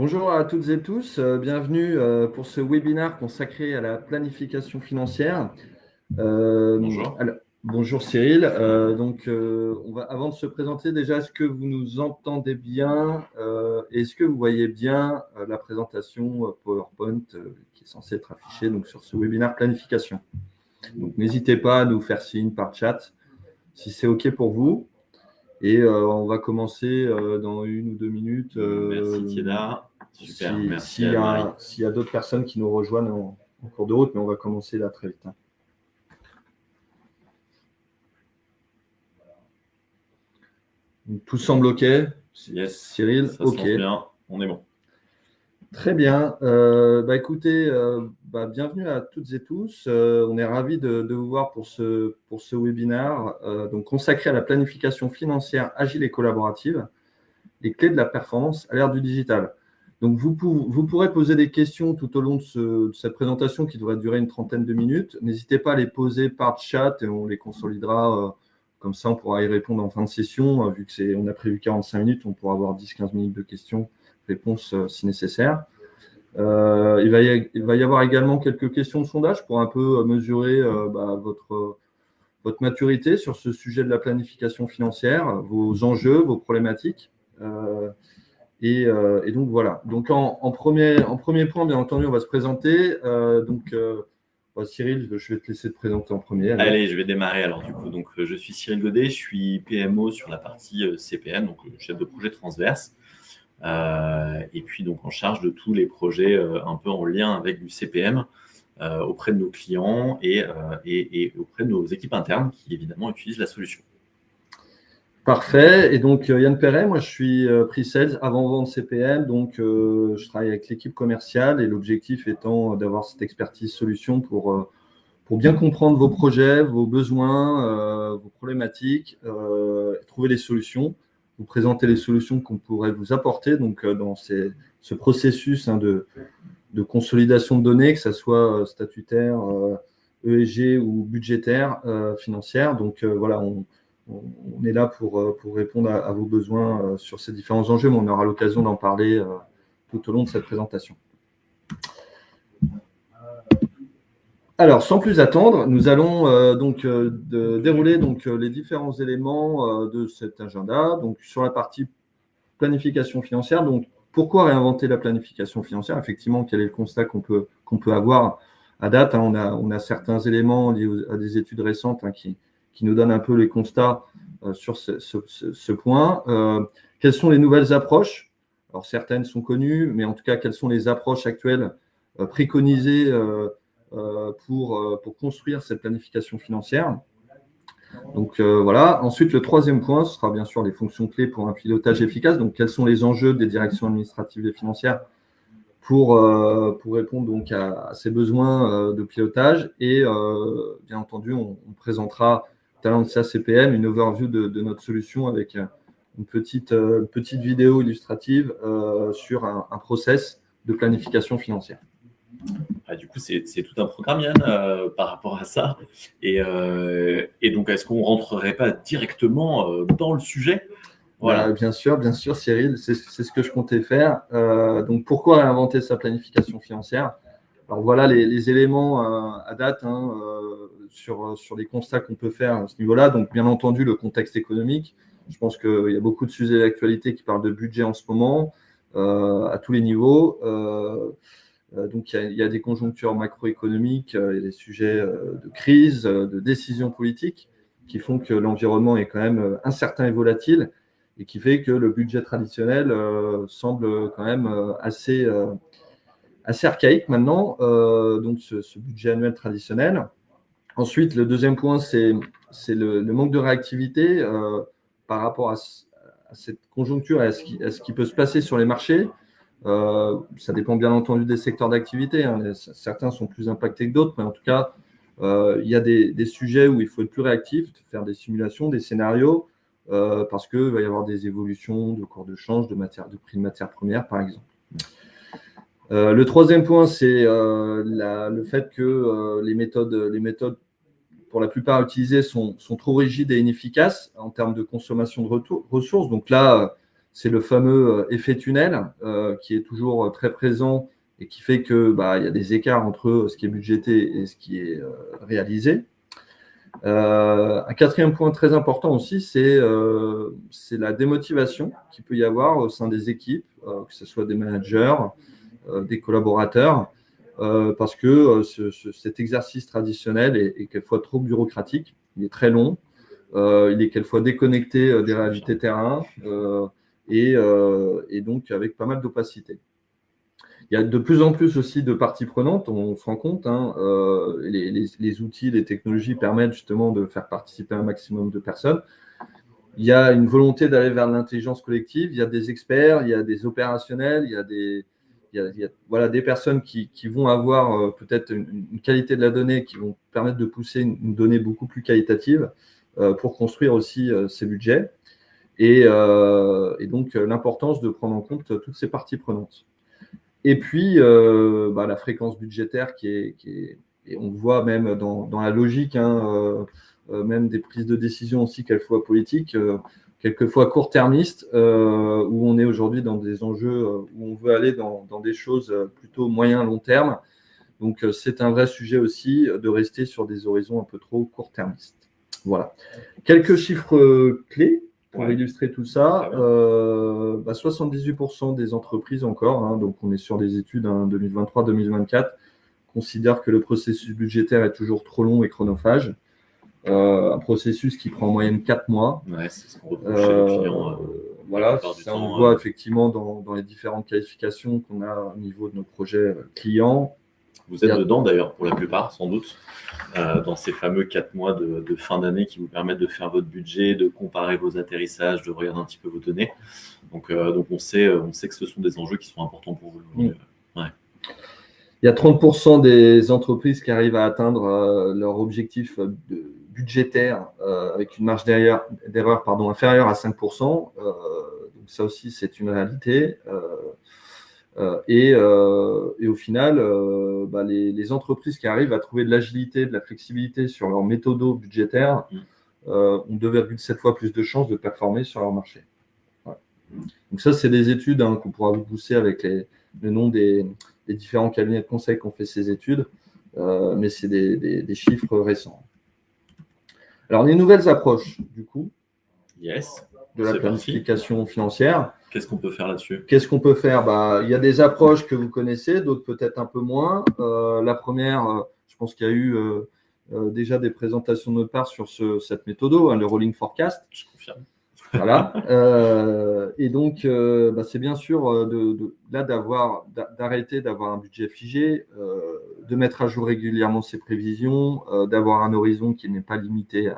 Bonjour à toutes et tous, bienvenue pour ce webinaire consacré à la planification financière. Bonjour. Bonjour Cyril. Avant de se présenter, déjà, est-ce que vous nous entendez bien? Est-ce que vous voyez bien la présentation PowerPoint qui est censée être affichée donc, sur ce webinaire planification? Donc, n'hésitez pas à nous faire signe par chat si c'est OK pour vous. Et on va commencer dans 1 ou 2 minutes. Merci Thieda. Super, merci S'il Marie. y a d'autres personnes qui nous rejoignent en cours de route, mais on va commencer là très vite. Donc, tout semble OK. Yes, Cyril, ça se OK. lance bien, on est bon. Très bien. Écoutez, bienvenue à toutes et tous. On est ravis de vous voir pour ce webinaire donc consacré à la planification financière agile et collaborative, les clés de la performance à l'ère du digital. Donc, vous pourrez poser des questions tout au long de cette présentation qui devrait durer une trentaine de minutes. N'hésitez pas à les poser par chat et on les consolidera. Comme ça, on pourra y répondre en fin de session. Vu qu'on a prévu 45 minutes, on pourra avoir 10-15 minutes de questions-réponses si nécessaire. Il va y avoir également quelques questions de sondage pour un peu mesurer votre maturité sur ce sujet de la planification financière, vos enjeux, vos problématiques. Et donc, voilà. Donc, en premier point, bien entendu, on va se présenter. Cyril, je vais te laisser te présenter en premier. Allez, je vais démarrer alors du coup. Donc, je suis Cyril Godet, je suis PMO sur la partie CPM, donc chef de projet transverse. Et puis donc en charge de tous les projets un peu en lien avec du CPM auprès de nos clients et auprès de nos équipes internes qui évidemment utilisent la solution. Parfait. Et donc, Yann Perret, moi, je suis pre-sales, avant-vente CPM. Donc, je travaille avec l'équipe commerciale et l'objectif étant d'avoir cette expertise solution pour bien comprendre vos projets, vos besoins, vos problématiques, trouver les solutions, vous présenter les solutions qu'on pourrait vous apporter donc, dans ce processus de consolidation de données, que ce soit statutaire, ESG ou budgétaire, financière. Donc, voilà, on est là pour répondre à vos besoins sur ces différents enjeux, mais on aura l'occasion d'en parler tout au long de cette présentation. Alors, sans plus attendre, nous allons dérouler les différents éléments de cet agenda. Donc, sur la partie planification financière, donc pourquoi réinventer la planification financière? Effectivement, quel est le constat qu'on peut avoir à date? On a certains éléments liés à des études récentes qui nous donnent un peu les constats sur ce point. Quelles sont les nouvelles approches? Alors, certaines sont connues, mais en tout cas, quelles sont les approches actuelles préconisées pour construire cette planification financière? Donc voilà. Ensuite, le troisième point, ce sera bien sûr les fonctions clés pour un pilotage efficace. Donc, quels sont les enjeux des directions administratives et financières pour répondre donc à ces besoins de pilotage? Et bien entendu, on présentera Talentia CPM, une overview de notre solution avec une petite vidéo illustrative sur un process de planification financière. Du coup, c'est tout un programme, Yann, par rapport à ça. Et donc, est-ce qu'on ne rentrerait pas directement dans le sujet? Voilà. Bien sûr, Cyril, c'est ce que je comptais faire. Donc, pourquoi réinventer sa planification financière? Alors, voilà les éléments à date sur les constats qu'on peut faire à ce niveau-là. Donc, bien entendu, le contexte économique. Je pense qu'il y a beaucoup de sujets d'actualité qui parlent de budget en ce moment, à tous les niveaux. Donc, il y a des conjonctures macroéconomiques, il y a des sujets de crise, de décisions politiques qui font que l'environnement est quand même incertain et volatile et qui fait que le budget traditionnel semble quand même assez archaïque maintenant, donc ce budget annuel traditionnel. Ensuite, le deuxième point, c'est le manque de réactivité par rapport à cette conjoncture et à ce qui peut se passer sur les marchés. Ça dépend bien entendu des secteurs d'activité. Certains sont plus impactés que d'autres, mais en tout cas, il y a des sujets où il faut être plus réactif, faire des simulations, des scénarios, parce qu'il va y avoir des évolutions de cours de change, de prix de matières premières, par exemple. Le troisième point, c'est le fait que les méthodes, pour la plupart utilisées, sont trop rigides et inefficaces en termes de consommation de ressources. Donc là, c'est le fameux effet tunnel qui est toujours très présent et qui fait que il y a des écarts entre ce qui est budgété et ce qui est réalisé. Un quatrième point très important aussi, c'est la démotivation qu'il peut y avoir au sein des équipes, que ce soit des managers, des collaborateurs, parce que cet exercice traditionnel est quelquefois trop bureaucratique, il est très long, il est quelquefois déconnecté des réalités terrain et donc avec pas mal d'opacité. Il y a de plus en plus aussi de parties prenantes, on se rend compte. Les outils, les technologies permettent justement de faire participer un maximum de personnes. Il y a une volonté d'aller vers l'intelligence collective. Il y a des experts, il y a des opérationnels, il y a des personnes qui vont avoir peut-être une qualité de la donnée qui vont permettre de pousser une donnée beaucoup plus qualitative pour construire aussi ces budgets. Et donc, l'importance de prendre en compte toutes ces parties prenantes. Et puis, la fréquence budgétaire et on le voit même dans la logique, même des prises de décision aussi, quelquefois politiques, quelquefois court-termistes, où on est aujourd'hui dans des enjeux où on veut aller dans des choses plutôt moyen-long terme. Donc, c'est un vrai sujet aussi de rester sur des horizons un peu trop court-termistes. Voilà. Quelques chiffres clés. Pour illustrer tout ça, 78% des entreprises encore, donc on est sur des études 2023-2024, considèrent que le processus budgétaire est toujours trop long et chronophage. Un processus qui prend en moyenne 4 mois. Ouais, c'est ce qu'on reproche chez les clients. Voilà, ça on le voit effectivement dans les différentes qualifications qu'on a au niveau de nos projets clients. Vous êtes dedans d'ailleurs pour la plupart, sans doute, dans ces fameux 4 mois de fin d'année qui vous permettent de faire votre budget, de comparer vos atterrissages, de regarder un petit peu vos données. Donc on sait que ce sont des enjeux qui sont importants pour vous. Ouais. Il y a 30% des entreprises qui arrivent à atteindre leur objectif budgétaire avec une marge d'erreur inférieure à 5%. Donc ça aussi, c'est une réalité. Et au final, les entreprises qui arrivent à trouver de l'agilité, de la flexibilité sur leur méthodo budgétaire ont 2,7 fois plus de chances de performer sur leur marché. Voilà. Donc ça, c'est des études qu'on pourra vous pousser avec le nom des différents cabinets de conseil qui ont fait ces études, mais c'est des chiffres récents. Alors, les nouvelles approches, du coup, de la planification financière. Qu'est-ce qu'on peut faire là-dessus? Qu'est-ce qu'on peut faire? Il y a des approches que vous connaissez, d'autres peut-être un peu moins. La première, je pense qu'il y a eu déjà des présentations de notre part sur cette méthode, le rolling forecast. Je confirme. Voilà. Et donc, c'est bien sûr d'arrêter d'avoir un budget figé, de mettre à jour régulièrement ses prévisions, d'avoir un horizon qui n'est pas limité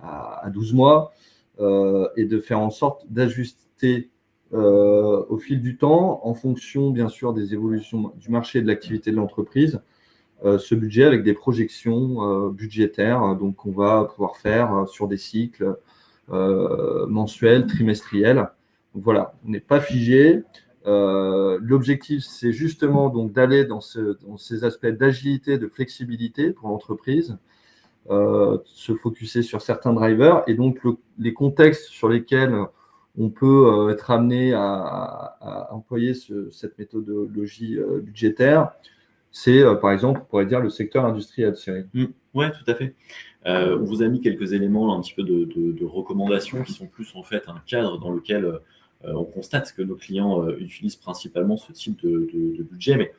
à 12 mois et de faire en sorte d'ajuster au fil du temps, en fonction bien sûr des évolutions du marché et de l'activité de l'entreprise, ce budget avec des projections budgétaires donc on va pouvoir faire sur des cycles mensuels, trimestriels. Donc voilà, on n'est pas figé. L'objectif, c'est justement donc d'aller dans ces aspects d'agilité, de flexibilité pour l'entreprise, se focuser sur certains drivers et donc les contextes sur lesquels on peut être amené à employer cette méthodologie budgétaire. C'est, par exemple, on pourrait dire le secteur industriel, Cyril. Oui, tout à fait. On vous a mis quelques éléments, un petit peu de recommandations qui sont plus en fait un cadre dans lequel on constate que nos clients utilisent principalement ce type de budget, mais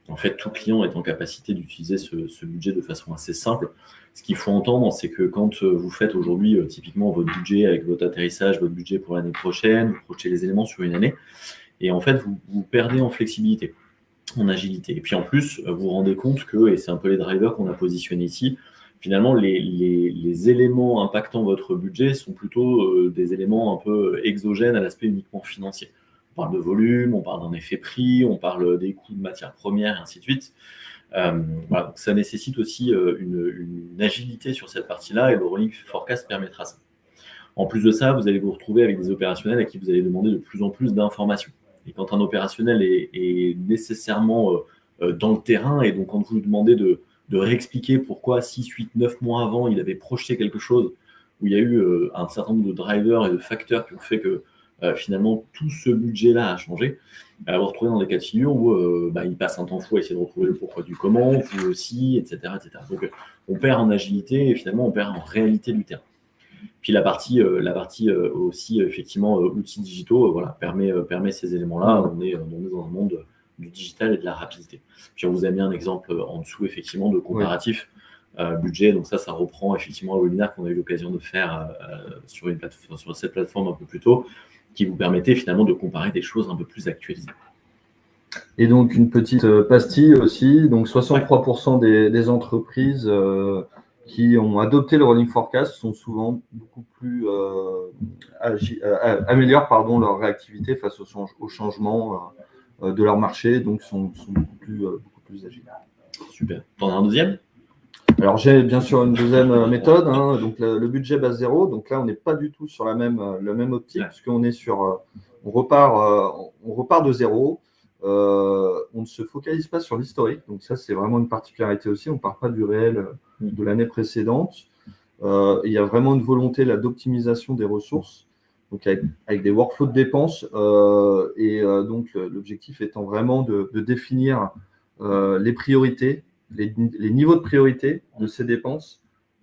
en fait, tout client est en capacité d'utiliser ce budget de façon assez simple. Ce qu'il faut entendre, c'est que quand vous faites aujourd'hui typiquement votre budget avec votre atterrissage, votre budget pour l'année prochaine, vous projetez les éléments sur une année, et en fait, vous perdez en flexibilité, en agilité. Et puis en plus, vous vous rendez compte que, et c'est un peu les drivers qu'on a positionnés ici, finalement, les éléments impactant votre budget sont plutôt des éléments un peu exogènes à l'aspect uniquement financier. On parle de volume, on parle d'un effet prix, on parle des coûts de matières premières, et ainsi de suite. Voilà, donc ça nécessite aussi une agilité sur cette partie-là et le rolling forecast permettra ça. En plus de ça, vous allez vous retrouver avec des opérationnels à qui vous allez demander de plus en plus d'informations. Et quand un opérationnel est nécessairement dans le terrain, et donc quand vous lui demandez de réexpliquer pourquoi 6, 8, 9 mois avant, il avait projeté quelque chose où il y a eu un certain nombre de drivers et de facteurs qui ont fait que finalement, tout ce budget-là a changé. Vous retrouvez dans des cas de figure où il passe un temps fou à essayer de retrouver le pourquoi du comment, vous aussi, etc., etc. Donc, on perd en agilité et finalement, on perd en réalité du terrain. Puis la partie aussi, effectivement, outils digitaux, voilà, permet ces éléments-là. On est dans un monde du digital et de la rapidité. Puis on vous a mis un exemple en dessous, effectivement, de comparatif budget. Donc ça reprend effectivement un webinaire qu'on a eu l'occasion de faire sur cette plateforme un peu plus tôt, qui vous permettait finalement de comparer des choses un peu plus actualisées. Et donc, une petite pastille aussi. Donc, 63% des entreprises qui ont adopté le rolling forecast sont souvent beaucoup plus améliorent leur réactivité face au changement de leur marché, donc sont beaucoup plus agiles. Super. T'en as un deuxième? Alors, j'ai bien sûr une deuxième méthode, donc le budget base zéro. Donc là, on n'est pas du tout sur la même optique, puisqu'on est sur, on repart de zéro. On ne se focalise pas sur l'historique, donc ça c'est vraiment une particularité aussi. On ne part pas du réel de l'année précédente. Il y a vraiment une volonté d'optimisation des ressources, donc avec des workflows de dépenses, donc l'objectif étant vraiment de définir les priorités, les niveaux de priorité de ces dépenses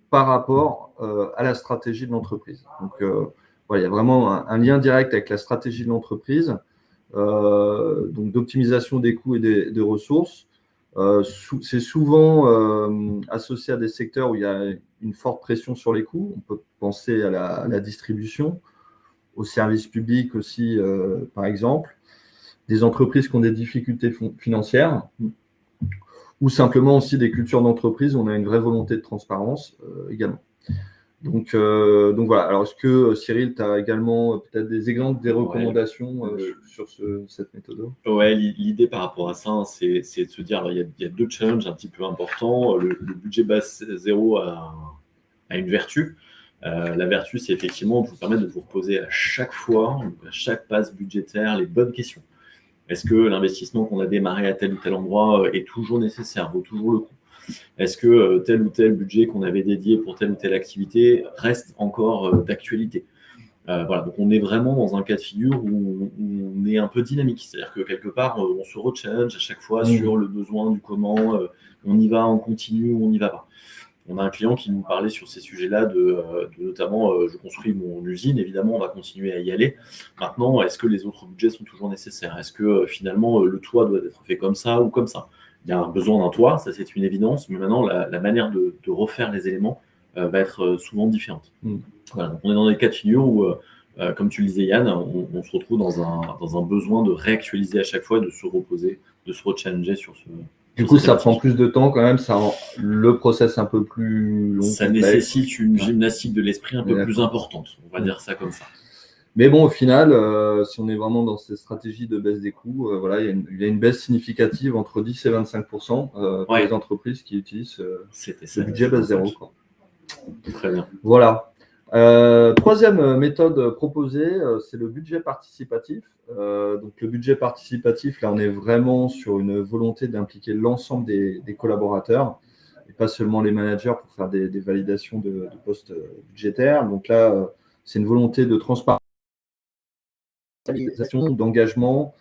par rapport à la stratégie de l'entreprise. Donc il y a vraiment un lien direct avec la stratégie de l'entreprise. Donc d'optimisation des coûts et des ressources. C'est souvent associé à des secteurs où il y a une forte pression sur les coûts. On peut penser à la distribution, aux services publics aussi, par exemple, des entreprises qui ont des difficultés financières, ou simplement aussi des cultures d'entreprise où on a une vraie volonté de transparence également. Donc voilà. Alors, est-ce que Cyril, tu as également peut-être des exemples, des recommandations sur cette méthode? Ouais, l'idée par rapport à ça, c'est de se dire, il y a deux challenges un petit peu importants. Le budget base zéro a une vertu. La vertu, c'est effectivement de vous permettre de vous reposer à chaque fois, à chaque passe budgétaire, les bonnes questions. Est-ce que l'investissement qu'on a démarré à tel ou tel endroit est toujours nécessaire, vaut toujours le coup? Est-ce que tel ou tel budget qu'on avait dédié pour telle ou telle activité reste encore d'actualité? Voilà, donc on est vraiment dans un cas de figure où on est un peu dynamique. C'est-à-dire que quelque part, on se re-challenge à chaque fois sur le besoin du comment, on y va, on continue ou on n'y va pas. On a un client qui nous parlait sur ces sujets-là de notamment, je construis mon usine, évidemment, on va continuer à y aller. Maintenant, est-ce que les autres budgets sont toujours nécessaires? Est-ce que finalement, le toit doit être fait comme ça ou comme ça? Il y a un besoin d'un toit, ça c'est une évidence, mais maintenant, la manière de refaire les éléments va être souvent différente. Voilà, donc on est dans des cas de figure où, comme tu le disais Yann, on se retrouve dans un besoin de réactualiser à chaque fois, de se reposer, de se re-challenger sur ce... Du coup, ça prend plus de temps quand même, ça rend le process un peu plus long. Ça nécessite une gymnastique de l'esprit un peu plus importante, on va dire ça comme ça. Mais bon, au final, si on est vraiment dans cette stratégie de baisse des coûts, voilà, il y a une baisse significative entre 10 et 25% pour les entreprises qui utilisent le budget base zéro. Très bien. Voilà. Troisième méthode proposée, c'est le budget participatif. Donc le budget participatif, là, on est vraiment sur une volonté d'impliquer l'ensemble des collaborateurs et pas seulement les managers pour faire des validations de postes budgétaires. Donc là, c'est une volonté de transparence, d'engagement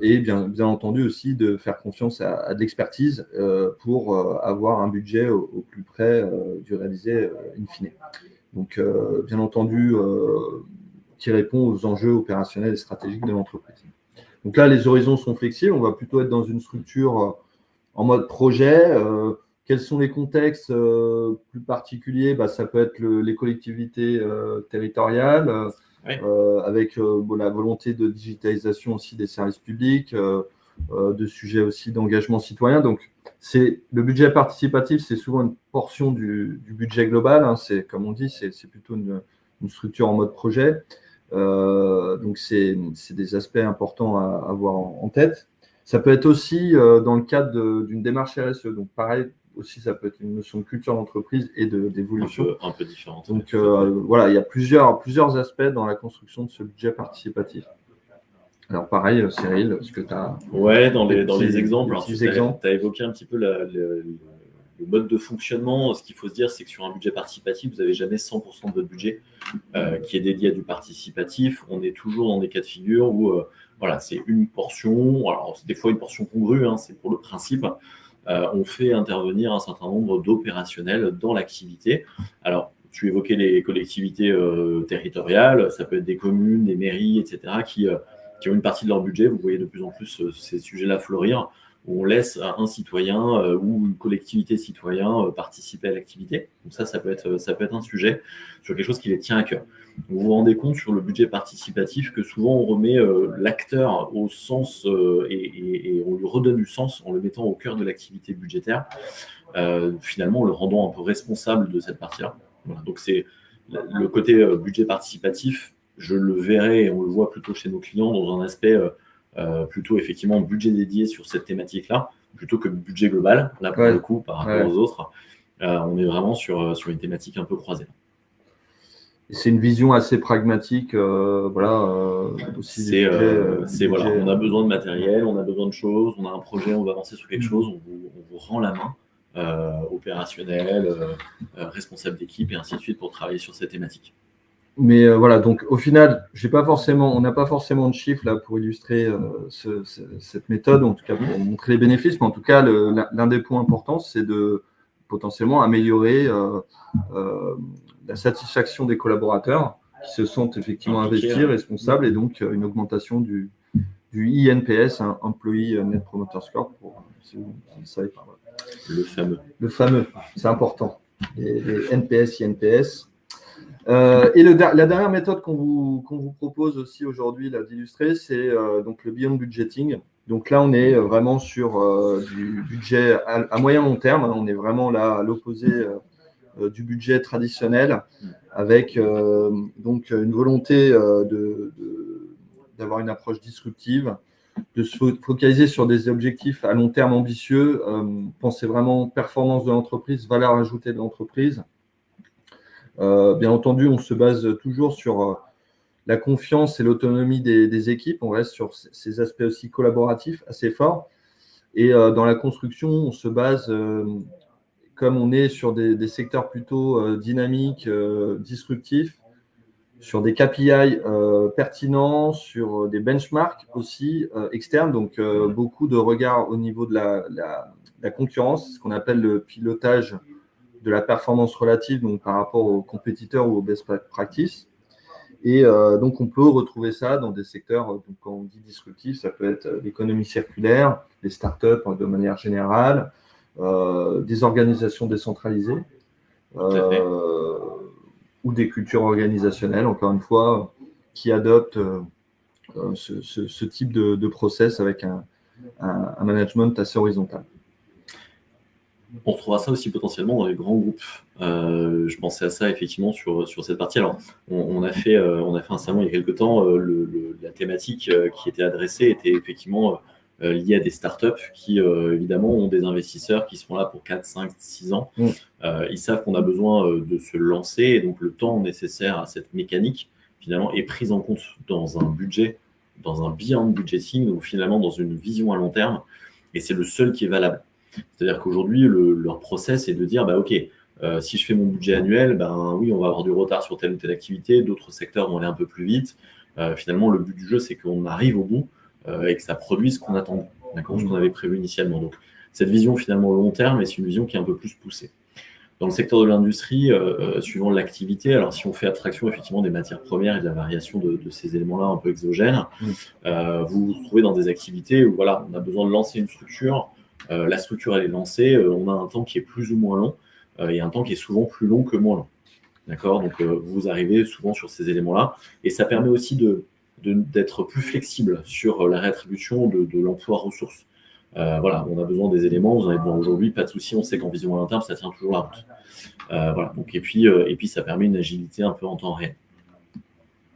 et bien entendu aussi de faire confiance à de l'expertise pour avoir un budget au plus près du réalisé in fine. Donc, bien entendu, qui répond aux enjeux opérationnels et stratégiques de l'entreprise. Donc là, les horizons sont flexibles. On va plutôt être dans une structure en mode projet. Quels sont les contextes plus particuliers? Ça peut être les collectivités territoriales, avec la volonté de digitalisation aussi des services publics, de sujets aussi d'engagement citoyen. Donc, le budget participatif, c'est souvent une portion du budget global. C'est, comme on dit, c'est plutôt une structure en mode projet. Donc, c'est des aspects importants à avoir en tête. Ça peut être aussi dans le cadre d'une démarche RSE. Donc, pareil, aussi, ça peut être une notion de culture d'entreprise et d'évolution. Un peu différente. Donc, voilà, il y a plusieurs aspects dans la construction de ce budget participatif. Alors, pareil, Cyril, est-ce que tu as… Ouais, dans les exemples, tu as évoqué un petit peu le mode de fonctionnement, ce qu'il faut se dire, c'est que sur un budget participatif, vous n'avez jamais 100% de votre budget qui est dédié à du participatif. On est toujours dans des cas de figure où voilà, c'est une portion, alors c'est des fois une portion congrue, hein, c'est pour le principe. On fait intervenir un certain nombre d'opérationnels dans l'activité. Alors, tu évoquais les collectivités territoriales, ça peut être des communes, des mairies, etc., qui ont une partie de leur budget. Vous voyez de plus en plus ces sujets-là fleurir, où on laisse un citoyen ou une collectivité citoyen participer à l'activité. Donc ça peut être un sujet sur quelque chose qui les tient à cœur. Vous vous rendez compte sur le budget participatif que souvent on remet l'acteur au sens et on lui redonne du sens en le mettant au cœur de l'activité budgétaire, finalement en le rendant un peu responsable de cette partie-là. Voilà. Donc c'est le côté budget participatif, je le verrai et on le voit plutôt chez nos clients dans un aspect plutôt effectivement budget dédié sur cette thématique-là, plutôt que budget global, là pour le coup par rapport aux autres. On est vraiment sur une thématique un peu croisée. C'est une vision assez pragmatique, aussi. Voilà, on a besoin de matériel, on a besoin de choses, on a un projet, on va avancer sur quelque chose, on vous rend la main, opérationnel, responsable d'équipe et ainsi de suite pour travailler sur cette thématique. Mais voilà, donc au final, on n'a pas forcément de chiffres là pour illustrer cette méthode, en tout cas pour montrer les bénéfices, mais en tout cas, l'un des points importants, c'est de potentiellement améliorer la satisfaction des collaborateurs qui se sentent effectivement investis, responsables, et donc une augmentation du INPS, Employee Net Promoter Score, si vous ne savez pas. Le fameux, c'est important. Les NPS, INPS. Et la dernière méthode qu'on vous propose aussi aujourd'hui d'illustrer, c'est donc le Beyond Budgeting. Donc là, on est vraiment sur du budget à moyen long terme. Hein, on est vraiment là à l'opposé du budget traditionnel, avec donc une volonté d'avoir une approche disruptive, de se focaliser sur des objectifs à long terme ambitieux, penser vraiment performance de l'entreprise, valeur ajoutée de l'entreprise. Bien entendu, on se base toujours sur la confiance et l'autonomie des équipes. On reste sur ces aspects aussi collaboratifs assez forts. Et dans la construction, on se base, comme on est sur des secteurs plutôt dynamiques, disruptifs, sur des KPI pertinents, sur des benchmarks aussi externes. Donc, beaucoup de regards au niveau de la concurrence, ce qu'on appelle le pilotage de la performance relative, donc par rapport aux compétiteurs ou aux best practices. Et donc, on peut retrouver ça dans des secteurs, donc quand on dit disruptif, ça peut être l'économie circulaire, les startups de manière générale, des organisations décentralisées ou des cultures organisationnelles, encore une fois, qui adoptent ce type de process avec un management assez horizontal. On retrouvera ça aussi potentiellement dans les grands groupes. Je pensais à ça effectivement sur cette partie. Alors, on a fait un salon il y a quelques temps. La thématique qui était adressée était effectivement liée à des startups qui, évidemment, ont des investisseurs qui sont là pour 4, 5, 6 ans. Ils savent qu'on a besoin de se lancer et donc le temps nécessaire à cette mécanique, finalement, est pris en compte dans un budget, dans un beyond budgeting, ou finalement dans une vision à long terme. Et c'est le seul qui est valable. C'est-à-dire qu'aujourd'hui, leur process est de dire, OK, si je fais mon budget annuel, oui, on va avoir du retard sur telle ou telle activité, d'autres secteurs vont aller un peu plus vite. Finalement, le but du jeu, c'est qu'on arrive au bout et que ça produise ce qu'on attendait, ce qu'on avait prévu initialement. Donc, cette vision, finalement, long terme, c'est une vision qui est un peu plus poussée. Dans le secteur de l'industrie, suivant l'activité, alors si on fait abstraction effectivement des matières premières et de la variation de ces éléments-là un peu exogènes, vous vous trouvez dans des activités où voilà, on a besoin de lancer une structure. La structure, elle est lancée, on a un temps qui est plus ou moins long et un temps qui est souvent plus long que moins long. D'accord ? Donc, vous arrivez souvent sur ces éléments-là et ça permet aussi d'être plus flexible sur la réattribution de l'emploi ressources. Voilà, on a besoin des éléments, vous en avez besoin aujourd'hui, pas de souci, on sait qu'en vision à long terme, ça tient toujours la route. Voilà, donc, et puis, ça permet une agilité un peu en temps réel.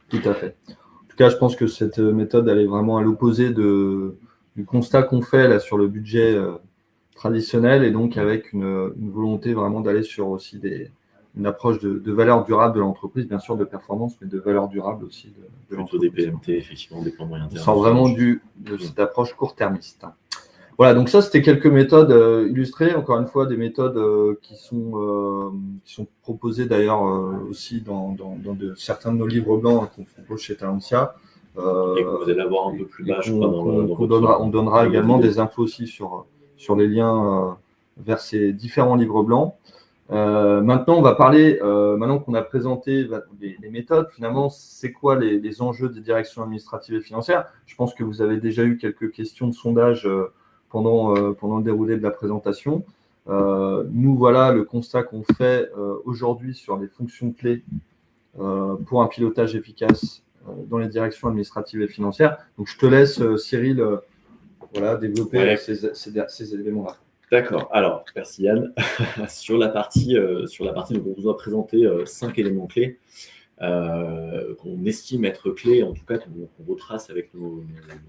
Tout à fait. En tout cas, je pense que cette méthode, elle est vraiment à l'opposé du constat qu'on fait là sur le budget traditionnel et donc avec une volonté vraiment d'aller sur aussi une approche de valeur durable de l'entreprise, bien sûr de performance, mais de valeur durable aussi de l'entreprise. Des PMT, effectivement, des plans moyen terme. On sort vraiment de cette approche court-termiste. Voilà, donc ça, c'était quelques méthodes illustrées. Encore une fois, des méthodes qui sont proposées d'ailleurs aussi dans certains de nos livres blancs qu'on propose chez Talentia. Et que vous allez avoir un peu plus bas, je crois, on donnera également des infos aussi sur les liens vers ces différents livres blancs. Maintenant, on va parler, maintenant qu'on a présenté les méthodes, finalement, c'est quoi les enjeux des directions administratives et financières? Je pense que vous avez déjà eu quelques questions de sondage pendant le déroulé de la présentation. Nous, voilà le constat qu'on fait aujourd'hui sur les fonctions clés pour un pilotage efficace dans les directions administratives et financières. Donc, je te laisse, Cyril, développer ces éléments-là. D'accord. Alors, merci Yann. Sur la partie, donc on vous a présenté 5 éléments clés qu'on estime être clés, en tout cas qu'on retrace avec nos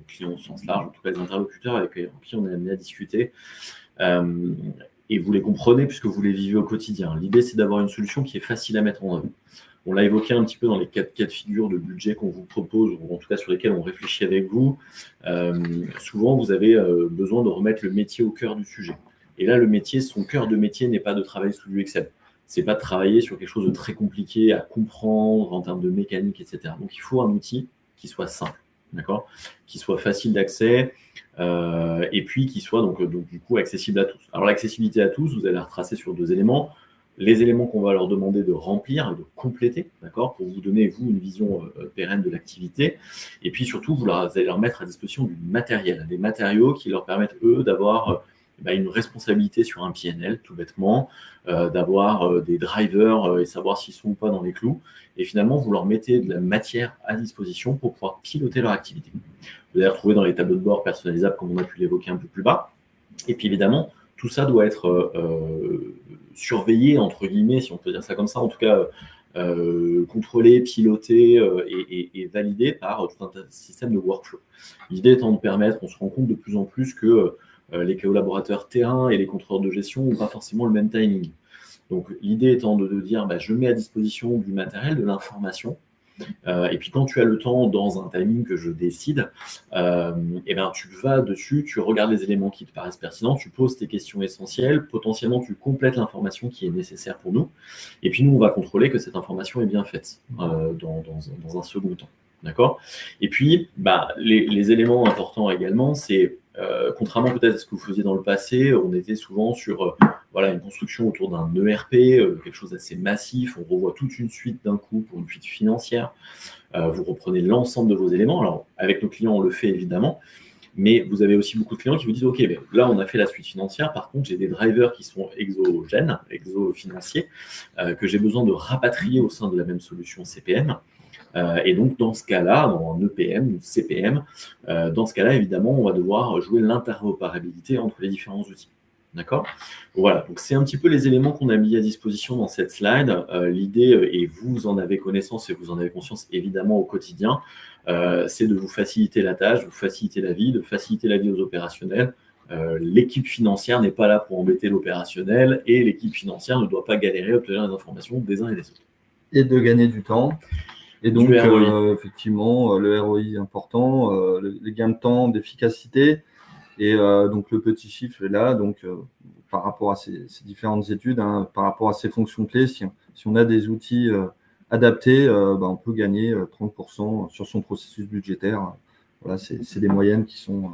clients au sens large, en tout cas les interlocuteurs avec qui on est amené à discuter. Et vous les comprenez puisque vous les vivez au quotidien. L'idée, c'est d'avoir une solution qui est facile à mettre en œuvre. On l'a évoqué un petit peu dans les 4 cas de figure de budget qu'on vous propose, ou en tout cas sur lesquels on réfléchit avec vous. Souvent, vous avez besoin de remettre le métier au cœur du sujet. Et là, le métier, son cœur de métier n'est pas de travailler sous du Excel. C'est pas de travailler sur quelque chose de très compliqué à comprendre en termes de mécanique, etc. Donc, il faut un outil qui soit simple, d'accord, qui soit facile d'accès et puis qui soit donc du coup accessible à tous. Alors, l'accessibilité à tous, vous allez la retracer sur 2 éléments. Les éléments qu'on va leur demander de remplir et de compléter, d'accord, pour vous donner, vous, une vision pérenne de l'activité. Et puis surtout, vous allez leur mettre à disposition du matériel, des matériaux qui leur permettent, eux, d'avoir une responsabilité sur un PNL, tout bêtement, d'avoir des drivers et savoir s'ils sont ou pas dans les clous. Et finalement, vous leur mettez de la matière à disposition pour pouvoir piloter leur activité. Vous allez retrouver dans les tableaux de bord personnalisables, comme on a pu l'évoquer un peu plus bas. Et puis évidemment, tout ça doit être surveillé, entre guillemets, si on peut dire ça comme ça, en tout cas contrôlé, piloté et validé par tout un système de workflow. L'idée étant de permettre, on se rend compte de plus en plus que les collaborateurs terrain et les contrôleurs de gestion n'ont pas forcément le même timing. Donc l'idée étant de dire, je mets à disposition du matériel, de l'information, et puis quand tu as le temps dans un timing que je décide, tu vas dessus, tu regardes les éléments qui te paraissent pertinents, tu poses tes questions essentielles, potentiellement tu complètes l'information qui est nécessaire pour nous, et puis nous on va contrôler que cette information est bien faite dans un second temps. D'accord. Et puis les éléments importants également, c'est contrairement peut-être à ce que vous faisiez dans le passé, on était souvent sur une construction autour d'un ERP, quelque chose d'assez massif. On revoit toute une suite d'un coup pour une suite financière. Vous reprenez l'ensemble de vos éléments. Alors, avec nos clients, on le fait évidemment, mais vous avez aussi beaucoup de clients qui vous disent « Ok, là, on a fait la suite financière. Par contre, j'ai des drivers qui sont exogènes, exo-financiers, que j'ai besoin de rapatrier au sein de la même solution CPM. » Et donc, dans ce cas-là, dans un EPM ou CPM, dans ce cas-là, évidemment, on va devoir jouer l'interopérabilité entre les différents outils. D'accord. Voilà, donc c'est un petit peu les éléments qu'on a mis à disposition dans cette slide. L'idée, et vous en avez connaissance et vous en avez conscience évidemment au quotidien, c'est de vous faciliter la tâche, de vous faciliter la vie, de faciliter la vie aux opérationnels. L'équipe financière n'est pas là pour embêter l'opérationnel et l'équipe financière ne doit pas galérer à obtenir les informations des uns et des autres. Et de gagner du temps. Et donc, effectivement, le ROI important, les gains de temps, d'efficacité. Et donc, le petit chiffre est là. Donc, par rapport à ces différentes études, par rapport à ces fonctions clés, si on a des outils adaptés, on peut gagner 30% sur son processus budgétaire. Voilà, c'est des moyennes qui sont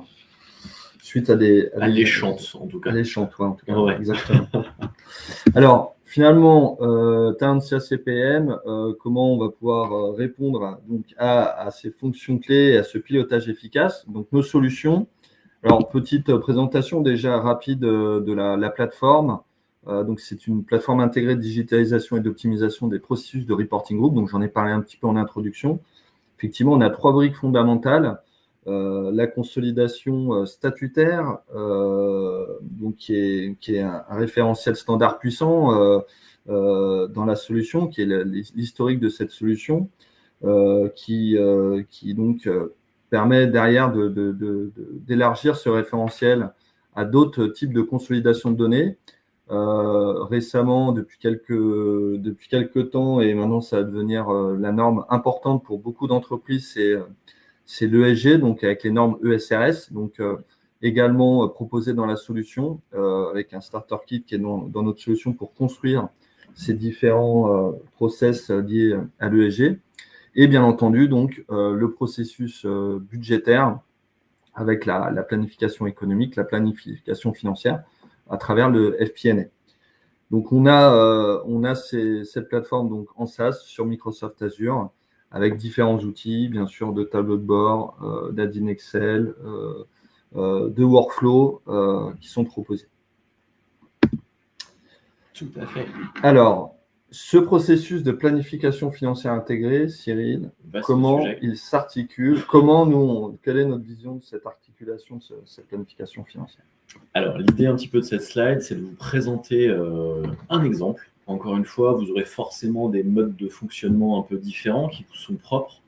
suite à des… alléchantes, en tout cas. Alléchantes, en tout cas, exactement. Alors, finalement, Talentia CPM, comment on va pouvoir répondre à ces fonctions clés et à ce pilotage efficace? Donc, nos solutions. Alors, petite présentation déjà rapide de la plateforme. Donc, c'est une plateforme intégrée de digitalisation et d'optimisation des processus de reporting group. Donc, j'en ai parlé un petit peu en introduction. Effectivement, on a 3 briques fondamentales. La consolidation statutaire, donc qui est un référentiel standard puissant dans la solution, qui est l'historique de cette solution, qui donc permet derrière d'élargir ce référentiel à d'autres types de consolidation de données. Récemment, depuis quelques temps, et maintenant ça va devenir la norme importante pour beaucoup d'entreprises, c'est l'ESG, donc avec les normes ESRS. Donc, également proposé dans la solution avec un starter kit qui est dans notre solution pour construire ces différents process liés à l'ESG. Et bien entendu, donc, le processus budgétaire avec la planification économique, la planification financière à travers le FP&A. Donc, on a cette plateforme donc, en SaaS sur Microsoft Azure avec différents outils, bien sûr, de tableau de bord, d'Adin Excel, de workflow qui sont proposés. Tout à fait. Alors, ce processus de planification financière intégrée, Cyril, comment il s'articule? Quelle est notre vision de cette articulation de cette planification financière? Alors, l'idée un petit peu de cette slide, c'est de vous présenter un exemple. Encore une fois, vous aurez forcément des modes de fonctionnement un peu différents qui vous sont propres.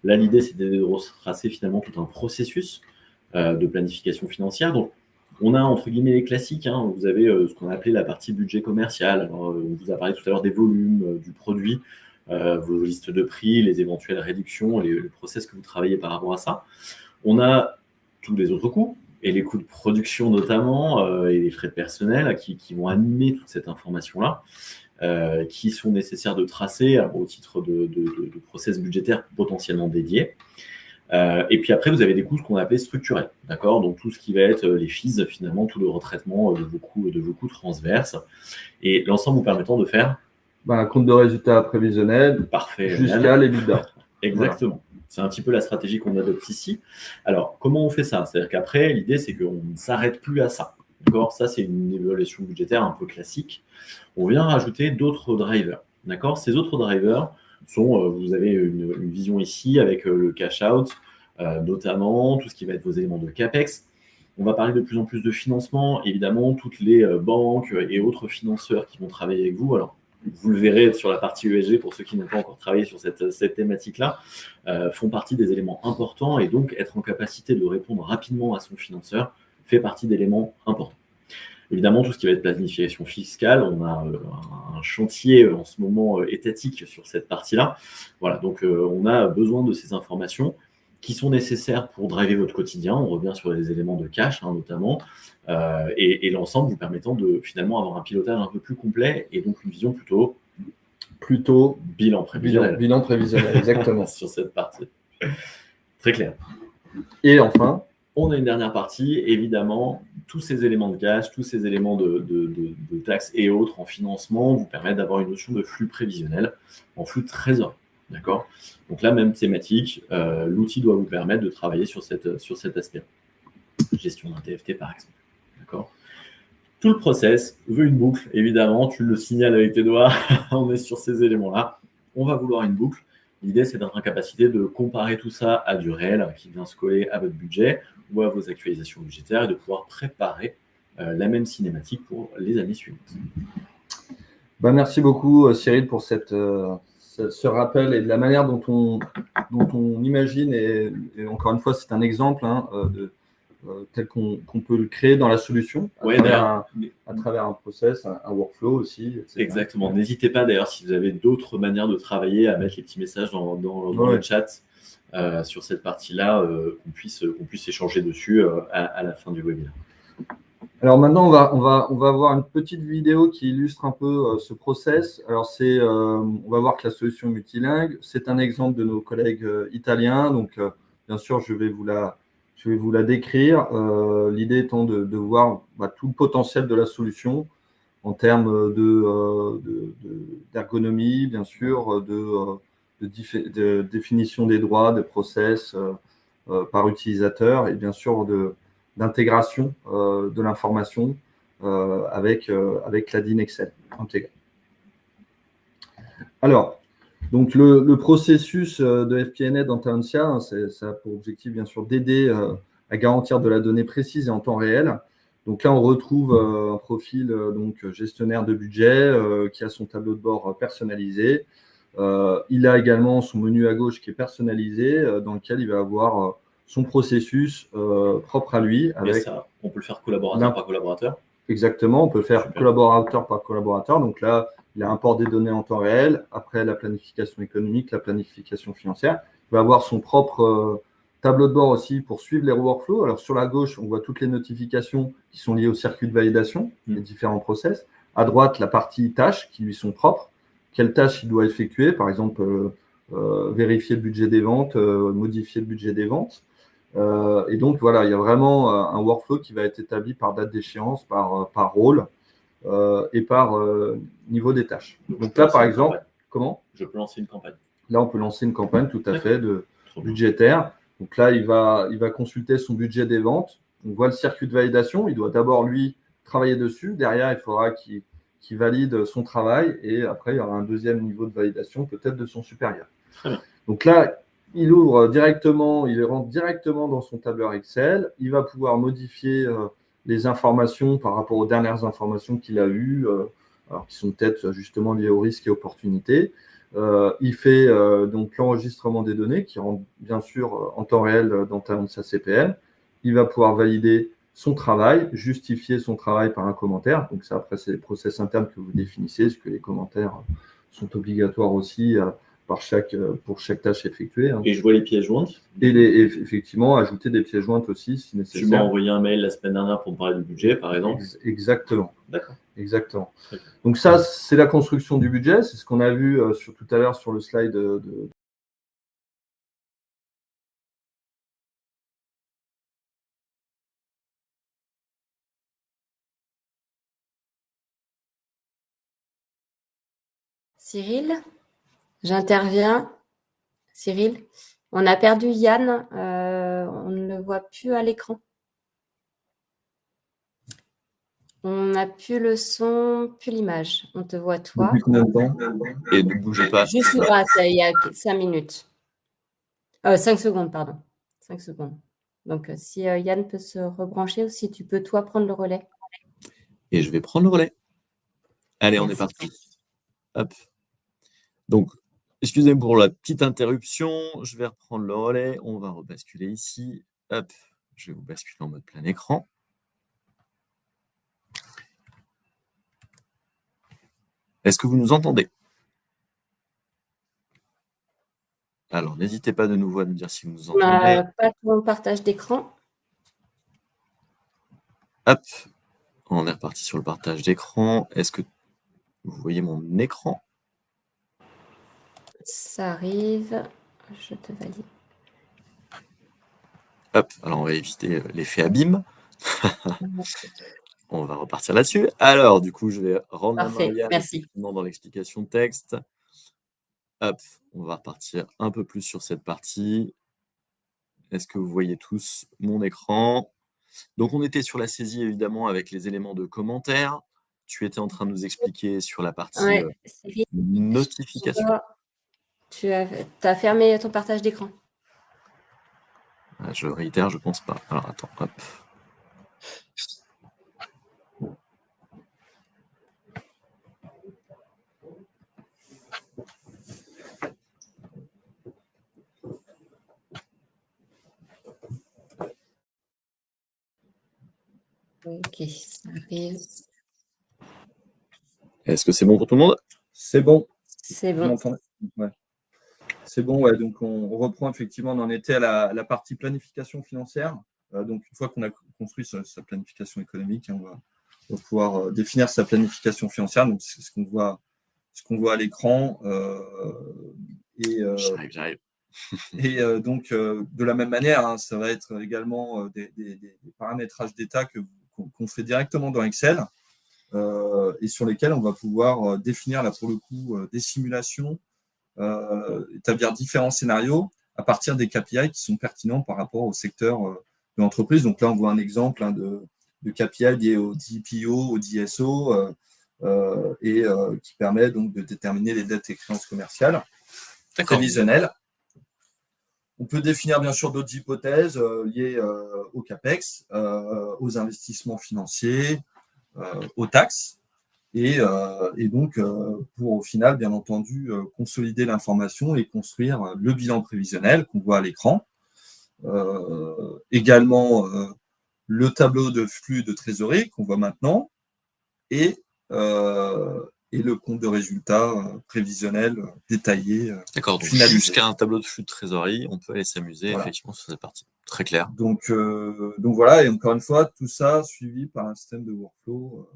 Là, l'idée, c'est de retracer finalement tout un processus de planification financière. Donc, on a entre guillemets les classiques, hein. Vous avez ce qu'on a appelé la partie budget commercial. Alors, on vous a parlé tout à l'heure des volumes, du produit, vos listes de prix, les éventuelles réductions, le process que vous travaillez par rapport à ça. On a tous les autres coûts, et les coûts de production notamment, et les frais de personnel qui vont animer toute cette information-là, qui sont nécessaires de tracer au titre de process budgétaires potentiellement dédiés. Et puis après, vous avez des coûts qu'on appelle structurels, d'accord? Donc tout ce qui va être les fees, finalement, tout le retraitement de vos coûts transverses, et l'ensemble vous permettant de faire un compte de résultat prévisionnel jusqu'à l'EBITDA. Exactement. Voilà. C'est un petit peu la stratégie qu'on adopte ici. Alors, comment on fait ça? C'est-à-dire qu'après, l'idée, c'est qu'on ne s'arrête plus à ça. D'accord? Ça, c'est une évaluation budgétaire un peu classique. On vient rajouter d'autres drivers. D'accord? Ces autres drivers sont, vous avez une vision ici avec le cash out, notamment tout ce qui va être vos éléments de CAPEX. On va parler de plus en plus de financement. Évidemment, toutes les banques et autres financeurs qui vont travailler avec vous. Alors, vous le verrez sur la partie ESG, pour ceux qui n'ont pas encore travaillé sur cette thématique-là, font partie des éléments importants, et donc être en capacité de répondre rapidement à son financeur fait partie d'éléments importants. Évidemment, tout ce qui va être planification fiscale, on a un chantier en ce moment étatique sur cette partie-là. Voilà, donc on a besoin de ces informations qui sont nécessaires pour driver votre quotidien. On revient sur les éléments de cash, notamment, et l'ensemble vous permettant de finalement avoir un pilotage un peu plus complet, et donc une vision plutôt bilan prévisionnel. Bilan prévisionnel, exactement. Sur cette partie. Très clair. Et enfin, on a une dernière partie, évidemment, tous ces éléments de cash, tous ces éléments de taxes et autres en financement vous permettent d'avoir une notion de flux prévisionnel en flux de trésorerie. D'accord? Donc la même thématique, l'outil doit vous permettre de travailler sur cet aspect. Gestion d'un TFT par exemple. D'accord? Tout le process veut une boucle, évidemment, tu le signales avec tes doigts, on est sur ces éléments-là. On va vouloir une boucle. L'idée, c'est d'être en capacité de comparer tout ça à du réel qui vient se coller à votre budget ou à vos actualisations budgétaires, et de pouvoir préparer la même cinématique pour les années suivantes. Merci beaucoup, Cyril, pour ce rappel et de la manière dont on imagine, et encore une fois, c'est un exemple tel qu'on peut le créer dans la solution à travers un process, un workflow aussi, etc. Exactement. N'hésitez pas d'ailleurs, si vous avez d'autres manières de travailler, à mettre les petits messages dans le chat sur cette partie-là, qu'on puisse échanger dessus à la fin du webinaire. Alors maintenant, on va voir une petite vidéo qui illustre un peu ce process. Alors on va voir que la solution est multilingue. C'est un exemple de nos collègues italiens. Donc bien sûr, je vais vous la décrire. L'idée étant de voir tout le potentiel de la solution en termes d'ergonomie, bien sûr, de définition des droits, de process par utilisateur, et bien sûr d'intégration de l'information avec l'Adin Excel intégré. Alors, donc le processus de FP&A dans Talentia, ça a pour objectif bien sûr d'aider à garantir de la donnée précise et en temps réel. Donc là, on retrouve un profil gestionnaire de budget qui a son tableau de bord personnalisé. Il a également son menu à gauche qui est personnalisé, dans lequel il va avoir son processus propre à lui. Et ça, on peut le faire collaborateur par collaborateur? Exactement, on peut le faire collaborateur par collaborateur. Donc là, il a import des données en temps réel. Après la planification économique, la planification financière, il va avoir son propre Tableau de bord aussi pour suivre les workflows. Alors, sur la gauche, on voit toutes les notifications qui sont liées au circuit de validation, les différents process. À droite, la partie tâches qui lui sont propres. Quelles tâches il doit effectuer, par exemple, vérifier le budget des ventes, modifier le budget des ventes. Et donc, voilà, il y a vraiment un workflow qui va être établi par date d'échéance, par rôle et par niveau des tâches. Donc là, par exemple, comment ? Je peux lancer une campagne. Là, on peut lancer une campagne tout à fait budgétaire. Donc là, il va consulter son budget des ventes. On voit le circuit de validation. Il doit d'abord, lui, travailler dessus. Derrière, il faudra qu'il valide son travail. Et après, il y aura un deuxième niveau de validation, peut-être de son supérieur. Très bien. Donc là, il ouvre directement, il rentre directement dans son tableur Excel. Il va pouvoir modifier les informations par rapport aux dernières informations qu'il a eues, alors qui sont peut-être justement liées aux risques et opportunités. Il fait donc l'enregistrement des données qui rentre bien sûr en temps réel dans sa CPM. Il va pouvoir valider son travail, justifier son travail par un commentaire. Donc ça, après, c'est les process internes que vous définissez, parce que les commentaires sont obligatoires aussi pour chaque tâche effectuée. Et je vois les pièces jointes. Et effectivement, ajouter des pièces jointes aussi, si nécessaire. Tu m'as envoyé un mail la semaine dernière pour me parler du budget, par exemple. Exactement. D'accord. Exactement. Donc ça, c'est la construction du budget. C'est ce qu'on a vu tout à l'heure sur le slide de... Cyril, j'interviens. Cyril, on a perdu Yann. On ne le voit plus à l'écran. On n'a plus le son, plus l'image. On te voit toi. Depuis combien de temps ? Et ne bougez pas. Juste là, il y a 5 minutes. 5 secondes, pardon. 5 secondes. Donc, si Yann peut se rebrancher ou si tu peux, toi, prendre le relais. Et je vais prendre le relais. Allez, on est parti. Hop. Donc, excusez-moi pour la petite interruption. Je vais reprendre le relais. On va rebasculer ici. Hop. Je vais vous basculer en mode plein écran. Est-ce que vous nous entendez ? Alors, n'hésitez pas de nouveau à nous dire si vous nous entendez. Pas ton partage d'écran. Hop. On est reparti sur le partage d'écran. Est-ce que vous voyez mon écran ? Ça arrive. Je te valide. Hop. Alors, on va éviter l'effet abîme. On va repartir là-dessus. Alors, du coup, je vais rendre la main à Yann dans l'explication de texte. Hop, on va repartir un peu plus sur cette partie. Est-ce que vous voyez tous mon écran ? Donc, on était sur la saisie, évidemment, avec les éléments de commentaires. Tu étais en train de nous expliquer sur la partie notification. Tu as fermé ton partage d'écran. Je réitère, je pense pas. Alors, attends, hop. Ok, ça arrive. Est-ce que c'est bon pour tout le monde ? C'est bon. C'est bon. Ouais. C'est bon, ouais. Donc, on reprend effectivement, on en était à la partie planification financière. Donc, une fois qu'on a construit sa planification économique, on va pouvoir définir sa planification financière. Donc, c'est ce qu'on voit à l'écran. J'arrive. Et donc, de la même manière, ça va être également des paramétrages d'état qu'on fait directement dans Excel et sur lesquels on va pouvoir définir, là, pour le coup, des simulations, établir différents scénarios à partir des KPI qui sont pertinents par rapport au secteur de l'entreprise. Donc là, on voit un exemple de KPI lié au DPO, au DSO, et qui permet donc de déterminer les dettes et créances commerciales prévisionnelles. On peut définir bien sûr d'autres hypothèses liées au CAPEX, aux investissements financiers, aux taxes, et donc pour au final, bien entendu, consolider l'information et construire le bilan prévisionnel qu'on voit à l'écran. Également, le tableau de flux de trésorerie qu'on voit maintenant, et et le compte de résultat prévisionnel détaillé. D'accord, donc jusqu'à un tableau de flux de trésorerie, on peut aller s'amuser effectivement sur cette partie. Très clair. Donc voilà, et encore une fois, tout ça suivi par un système de workflow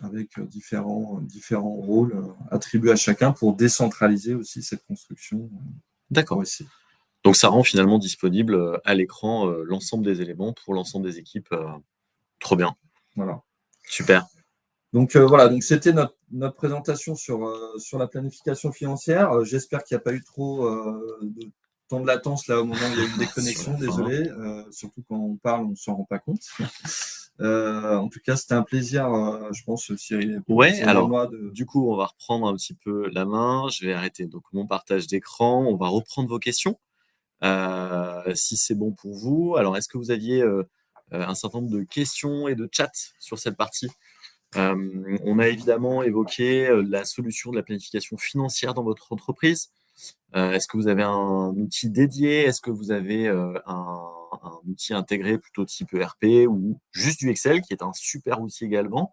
avec différents rôles attribués à chacun pour décentraliser aussi cette construction. D'accord. Donc ça rend finalement disponible à l'écran l'ensemble des éléments pour l'ensemble des équipes. Trop bien. Voilà. Super. Donc voilà, donc c'était notre présentation sur la planification financière. J'espère qu'il n'y a pas eu trop de temps de latence là au moment où il y a eu une déconnexion, désolé. Surtout quand on parle, on ne s'en rend pas compte. En tout cas, c'était un plaisir, je pense, Cyril. Ouais, alors du coup, on va reprendre un petit peu la main. Je vais arrêter donc mon partage d'écran. On va reprendre vos questions, si c'est bon pour vous. Alors, est-ce que vous aviez un certain nombre de questions et de chats sur cette partie? On a évidemment évoqué la solution de la planification financière dans votre entreprise. Est-ce que vous avez un outil dédié? Est-ce que vous avez un outil intégré plutôt type ERP ou juste du Excel, qui est un super outil également,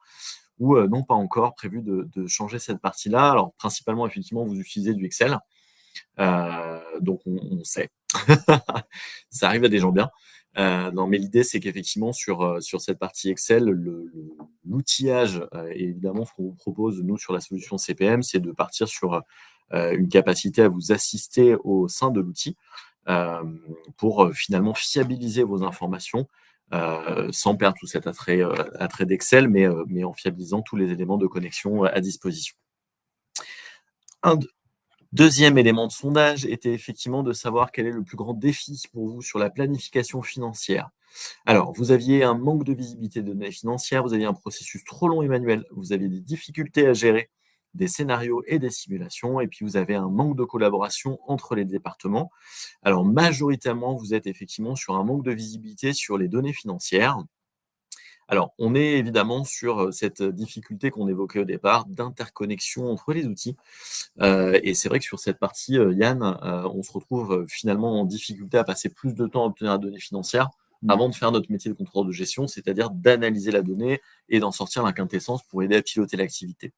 ou non, pas encore prévu de changer cette partie-là? Alors, principalement, effectivement, vous utilisez du Excel. Donc, on sait. Ça arrive à des gens bien. Non, mais l'idée, c'est qu'effectivement, sur cette partie Excel, l'outillage, et évidemment, ce qu'on vous propose, nous, sur la solution CPM, c'est de partir sur une capacité à vous assister au sein de l'outil pour finalement fiabiliser vos informations sans perdre tout cet attrait d'Excel, mais en fiabilisant tous les éléments de connexion à disposition. Deuxième élément de sondage était effectivement de savoir quel est le plus grand défi pour vous sur la planification financière. Alors, vous aviez un manque de visibilité de données financières, vous aviez un processus trop long et manuel, vous aviez des difficultés à gérer des scénarios et des simulations, et puis vous avez un manque de collaboration entre les départements. Alors, majoritairement, vous êtes effectivement sur un manque de visibilité sur les données financières. Alors, on est évidemment sur cette difficulté qu'on évoquait au départ d'interconnexion entre les outils. Et c'est vrai que sur cette partie, Yann, on se retrouve finalement en difficulté à passer plus de temps à obtenir la donnée financière avant de faire notre métier de contrôleur de gestion, c'est-à-dire d'analyser la donnée et d'en sortir la quintessence pour aider à piloter l'activité.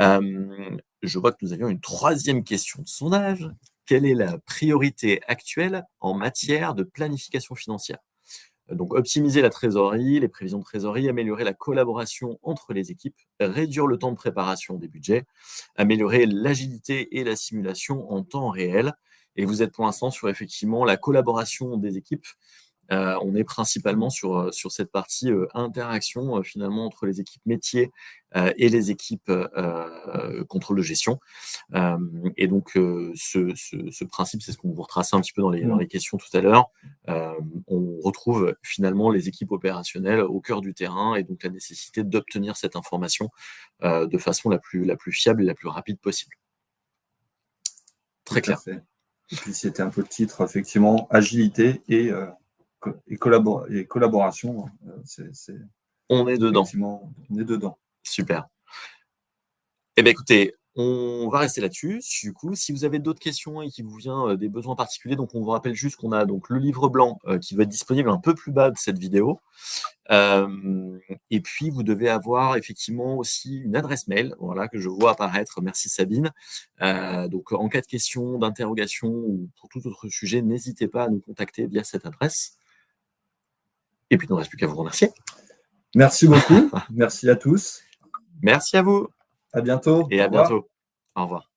Je vois que nous avions une troisième question de sondage. Quelle est la priorité actuelle en matière de planification financière? Donc, optimiser la trésorerie, les prévisions de trésorerie, améliorer la collaboration entre les équipes, réduire le temps de préparation des budgets, améliorer l'agilité et la simulation en temps réel. Et vous êtes pour l'instant sur effectivement la collaboration des équipes. On est principalement sur cette partie interaction finalement entre les équipes métiers et les équipes contrôle de gestion. Et donc, ce principe, c'est ce qu'on vous retraçait un petit peu dans les questions tout à l'heure. On retrouve finalement les équipes opérationnelles au cœur du terrain et donc la nécessité d'obtenir cette information de façon la plus fiable et la plus rapide possible. Très clair. Et puis, c'était un peu le titre, effectivement, agilité et collaboration. On est dedans. On est dedans. Super. Eh bien, écoutez, on va rester là-dessus. Du coup, si vous avez d'autres questions et qu'il vous vient des besoins particuliers, donc on vous rappelle juste qu'on a donc le livre blanc qui va être disponible un peu plus bas de cette vidéo. Et puis, vous devez avoir effectivement aussi une adresse mail, voilà, que je vois apparaître. Merci Sabine. Donc, en cas de questions, d'interrogations ou pour tout autre sujet, n'hésitez pas à nous contacter via cette adresse. Et puis, il ne reste plus qu'à vous remercier. Merci beaucoup. Merci à tous. Merci à vous. À bientôt. Et à bientôt. Au revoir.